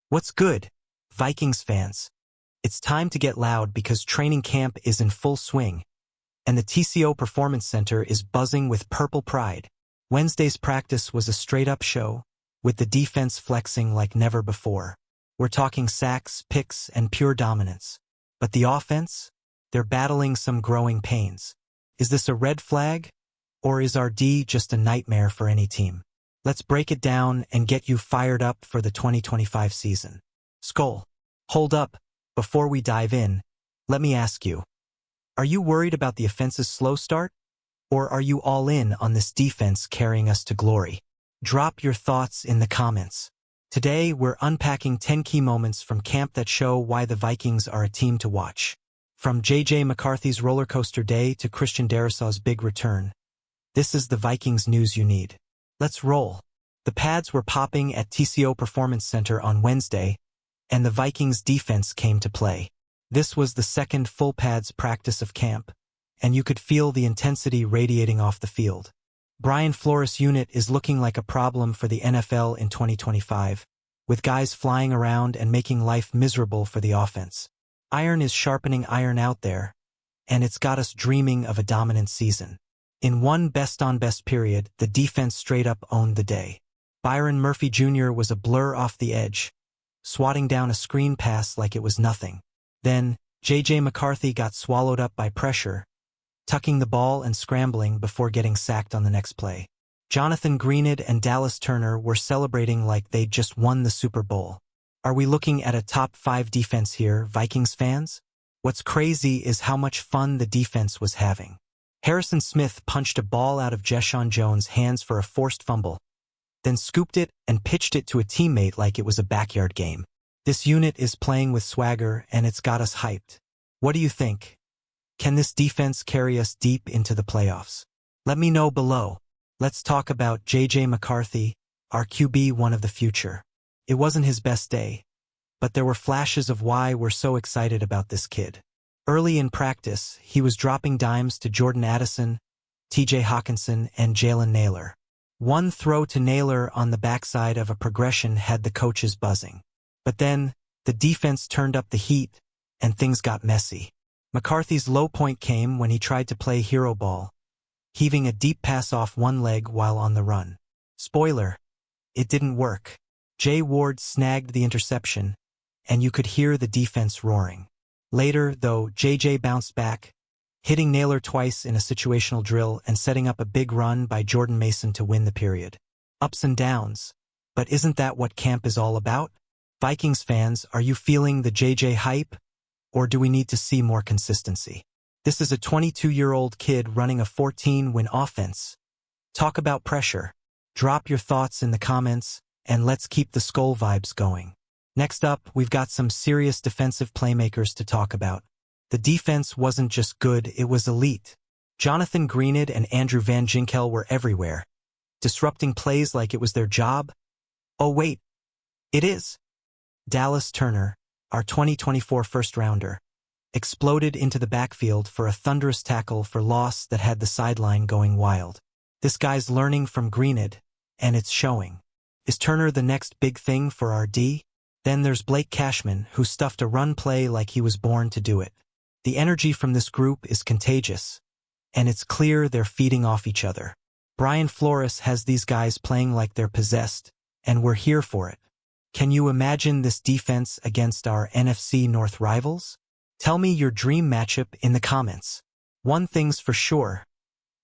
What's good, Vikings fans? It's time to get loud because training camp is in full swing, and the TCO Performance Center is buzzing with purple pride. Wednesday's practice was a straight-up show, with the defense flexing like never before. We're talking sacks, picks, and pure dominance. But the offense? They're battling some growing pains. Is this a red flag? Or is our D just a nightmare for any team? Let's break it down and get you fired up for the 2025 season. SKOL, hold up. Before we dive in, let me ask you, are you worried about the offense's slow start? Or are you all in on this defense carrying us to glory? Drop your thoughts in the comments. Today, we're unpacking 10 key moments from camp that show why the Vikings are a team to watch. From J.J. McCarthy's roller coaster day to Christian Darrisaw's big return, this is the Vikings news you need. Let's roll. The pads were popping at TCO Performance Center on Wednesday, and the Vikings defense came to play. This was the second full pads practice of camp, and you could feel the intensity radiating off the field. Brian Flores' unit is looking like a problem for the NFL in 2025, with guys flying around and making life miserable for the offense. Iron is sharpening iron out there, and it's got us dreaming of a dominant season. In one best-on-best period, the defense straight up owned the day. Byron Murphy Jr. was a blur off the edge, swatting down a screen pass like it was nothing. Then, J.J. McCarthy got swallowed up by pressure, tucking the ball and scrambling before getting sacked on the next play. Jonathan Greenid and Dallas Turner were celebrating like they'd just won the Super Bowl. Are we looking at a top 5 defense here, Vikings fans? What's crazy is how much fun the defense was having. Harrison Smith punched a ball out of Jeshaun Jones' hands for a forced fumble, then scooped it and pitched it to a teammate like it was a backyard game. This unit is playing with swagger, and it's got us hyped. What do you think? Can this defense carry us deep into the playoffs? Let me know below. Let's talk about J.J. McCarthy, our QB1 of the future. It wasn't his best day, but there were flashes of why we're so excited about this kid. Early in practice, he was dropping dimes to Jordan Addison, T.J. Hawkinson, and Jalen Nailor. One throw to Nailor on the backside of a progression had the coaches buzzing. But then, the defense turned up the heat, and things got messy. McCarthy's low point came when he tried to play hero ball, heaving a deep pass off one leg while on the run. Spoiler, it didn't work. Jay Ward snagged the interception, and you could hear the defense roaring. Later, though, JJ bounced back, hitting Nailor twice in a situational drill and setting up a big run by Jordan Mason to win the period. Ups and downs, but isn't that what camp is all about? Vikings fans, are you feeling the JJ hype? Or do we need to see more consistency? This is a 22-year-old kid running a 14-win offense. Talk about pressure. Drop your thoughts in the comments, and let's keep the SKOL vibes going. Next up, we've got some serious defensive playmakers to talk about. The defense wasn't just good, it was elite. Jonathan Greenid and Andrew Van Ginkel were everywhere, disrupting plays like it was their job. Oh wait, it is. Dallas Turner, our 2024 first-rounder, exploded into the backfield for a thunderous tackle for loss that had the sideline going wild. This guy's learning from Greenid, and it's showing. Is Turner the next big thing for our D? Then there's Blake Cashman, who stuffed a run play like he was born to do it. The energy from this group is contagious, and it's clear they're feeding off each other. Brian Flores has these guys playing like they're possessed, and we're here for it. Can you imagine this defense against our NFC North rivals? Tell me your dream matchup in the comments. One thing's for sure,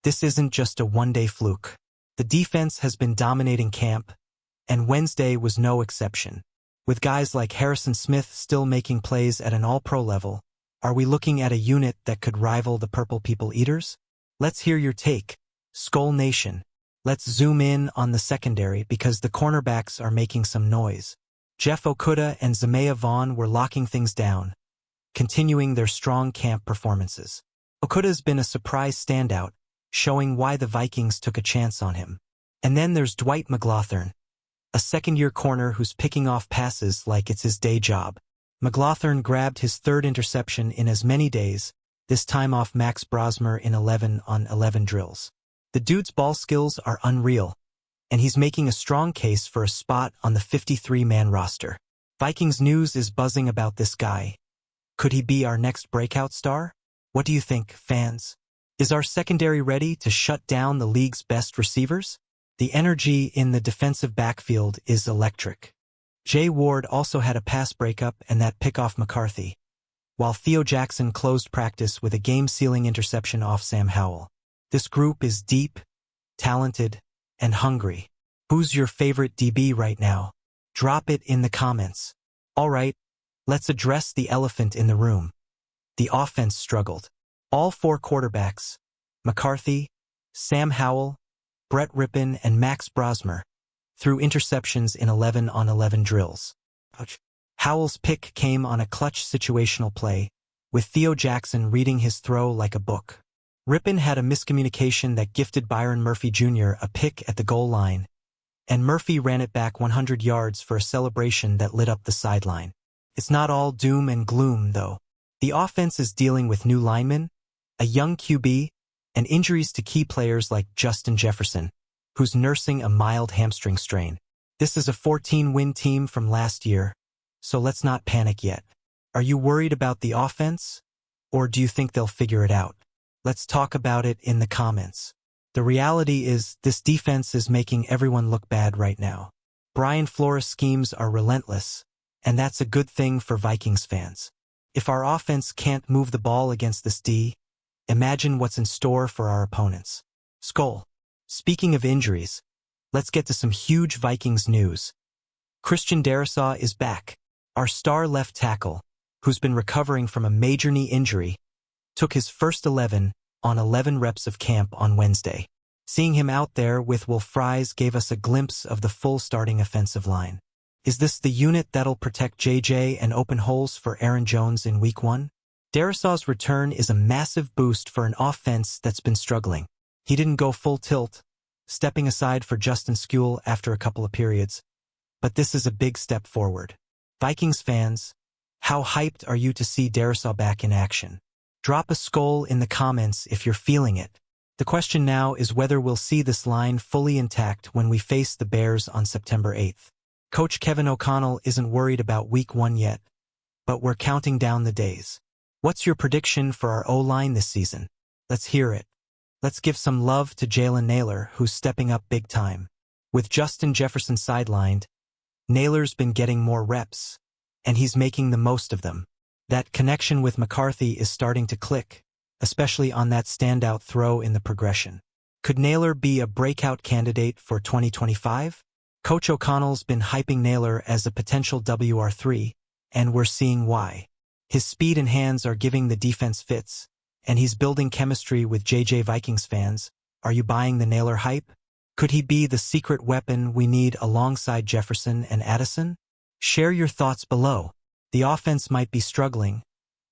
this isn't just a one-day fluke. The defense has been dominating camp, and Wednesday was no exception. With guys like Harrison Smith still making plays at an all-pro level, are we looking at a unit that could rival the Purple People Eaters? Let's hear your take. SKOL Nation. Let's zoom in on the secondary because the cornerbacks are making some noise. Jeff Okudah and Zamea Vaughn were locking things down, continuing their strong camp performances. Okudah's been a surprise standout, showing why the Vikings took a chance on him. And then there's Dwight McGlothern, a second-year corner who's picking off passes like it's his day job. McGlothern grabbed his third interception in as many days, this time off Max Brosmer in 11 on 11 drills. The dude's ball skills are unreal, and he's making a strong case for a spot on the 53-man roster. Vikings news is buzzing about this guy. Could he be our next breakout star? What do you think, fans? Is our secondary ready to shut down the league's best receivers? The energy in the defensive backfield is electric. Jay Ward also had a pass breakup and that pick off McCarthy, while Theo Jackson closed practice with a game-sealing interception off Sam Howell. This group is deep, talented, and hungry. Who's your favorite DB right now? Drop it in the comments. All right, let's address the elephant in the room. The offense struggled. All four quarterbacks, McCarthy, Sam Howell, Brett Rippon, and Max Brosmer, threw interceptions in 11-on-11 drills. Ouch. Howell's pick came on a clutch situational play, with Theo Jackson reading his throw like a book. Rippon had a miscommunication that gifted Byron Murphy Jr. a pick at the goal line, and Murphy ran it back 100 yards for a celebration that lit up the sideline. It's not all doom and gloom, though. The offense is dealing with new linemen, a young QB, and injuries to key players like Justin Jefferson, who's nursing a mild hamstring strain. This is a 14-win team from last year, so let's not panic yet. Are you worried about the offense, or do you think they'll figure it out? Let's talk about it in the comments. The reality is, this defense is making everyone look bad right now. Brian Flores' schemes are relentless, and that's a good thing for Vikings fans. If our offense can't move the ball against this D, imagine what's in store for our opponents. SKOL. Speaking of injuries, let's get to some huge Vikings news. Christian Darrisaw is back. Our star left tackle, who's been recovering from a major knee injury, took his first 11 on 11 reps of camp on Wednesday. Seeing him out there with Will Fries gave us a glimpse of the full starting offensive line. Is this the unit that'll protect JJ and open holes for Aaron Jones in Week 1? Darrisaw's return is a massive boost for an offense that's been struggling. He didn't go full tilt, stepping aside for Justin SKOL after a couple of periods, but this is a big step forward. Vikings fans, how hyped are you to see Darrisaw back in action? Drop a SKOL in the comments if you're feeling it. The question now is whether we'll see this line fully intact when we face the Bears on September 8th. Coach Kevin O'Connell isn't worried about Week 1 yet, but we're counting down the days. What's your prediction for our O-line this season? Let's hear it. Let's give some love to Jalen Nailor, who's stepping up big time. With Justin Jefferson sidelined, Nailor's been getting more reps, and he's making the most of them. That connection with McCarthy is starting to click, especially on that standout throw in the progression. Could Nailor be a breakout candidate for 2025? Coach O'Connell's been hyping Nailor as a potential WR3, and we're seeing why. His speed and hands are giving the defense fits, and he's building chemistry with JJ. Vikings fans. Are you buying the Nailor hype? Could he be the secret weapon we need alongside Jefferson and Addison? Share your thoughts below. The offense might be struggling,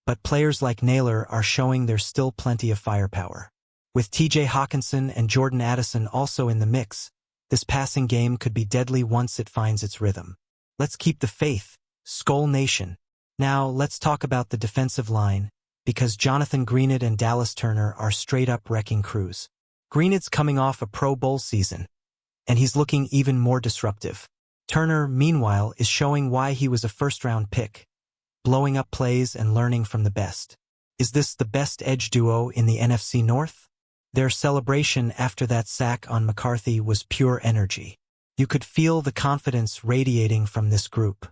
but players like Nailor are showing there's still plenty of firepower. With TJ Hawkinson and Jordan Addison also in the mix, this passing game could be deadly once it finds its rhythm. Let's keep the faith, SKOL Nation. Now, let's talk about the defensive line, because Jonathan Greenard and Dallas Turner are straight-up wrecking crews. Greenard's coming off a Pro Bowl season, and he's looking even more disruptive. Turner, meanwhile, is showing why he was a first-round pick, blowing up plays and learning from the best. Is this the best edge duo in the NFC North? Their celebration after that sack on McCarthy was pure energy. You could feel the confidence radiating from this group.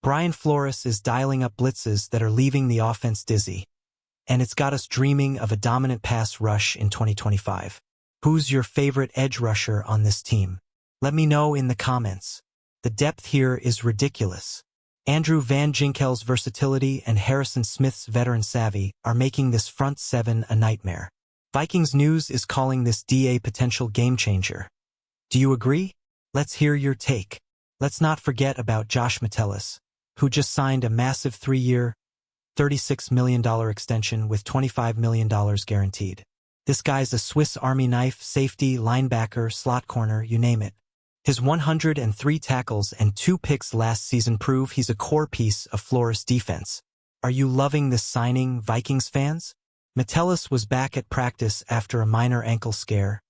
Brian Flores is dialing up blitzes that are leaving the offense dizzy, and it's got us dreaming of a dominant pass rush in 2025. Who's your favorite edge rusher on this team? Let me know in the comments. The depth here is ridiculous. Andrew Van Ginkel's versatility and Harrison Smith's veteran savvy are making this front seven a nightmare. Vikings News is calling this a potential game-changer. Do you agree? Let's hear your take. Let's not forget about Josh Metellus, who just signed a massive 3-year, $36 million extension with $25 million guaranteed. This guy's a Swiss Army knife, safety, linebacker, slot corner, you name it. His 103 tackles and 2 picks last season prove he's a core piece of Flores' defense. Are you loving this signing, Vikings fans? Metellus was back at practice after a minor ankle scare,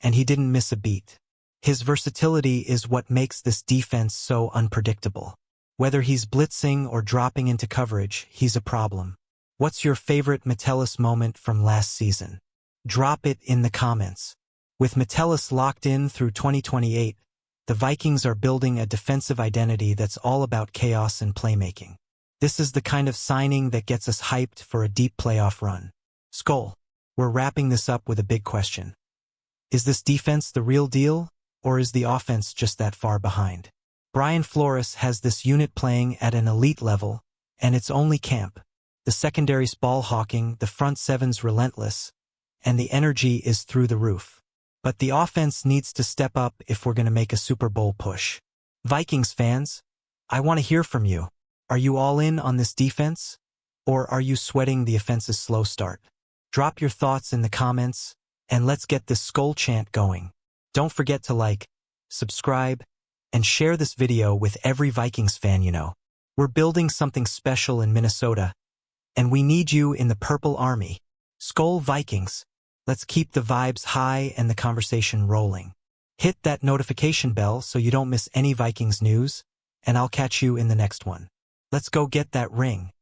and he didn't miss a beat. His versatility is what makes this defense so unpredictable. Whether he's blitzing or dropping into coverage, he's a problem. What's your favorite Metellus moment from last season? Drop it in the comments. With Metellus locked in through 2028, the Vikings are building a defensive identity that's all about chaos and playmaking. This is the kind of signing that gets us hyped for a deep playoff run. SKOL, we're wrapping this up with a big question. Is this defense the real deal, or is the offense just that far behind? Brian Flores has this unit playing at an elite level, and it's only camp. The secondary's ball hawking, the front seven's relentless, and the energy is through the roof. But the offense needs to step up if we're going to make a Super Bowl push. Vikings fans, I want to hear from you. Are you all in on this defense? Or are you sweating the offense's slow start? Drop your thoughts in the comments, and let's get this SKOL chant going. Don't forget to like, subscribe, and share this video with every Vikings fan you know. We're building something special in Minnesota, and we need you in the Purple Army. SKOL Vikings, let's keep the vibes high and the conversation rolling. Hit that notification bell so you don't miss any Vikings news, and I'll catch you in the next one. Let's go get that ring.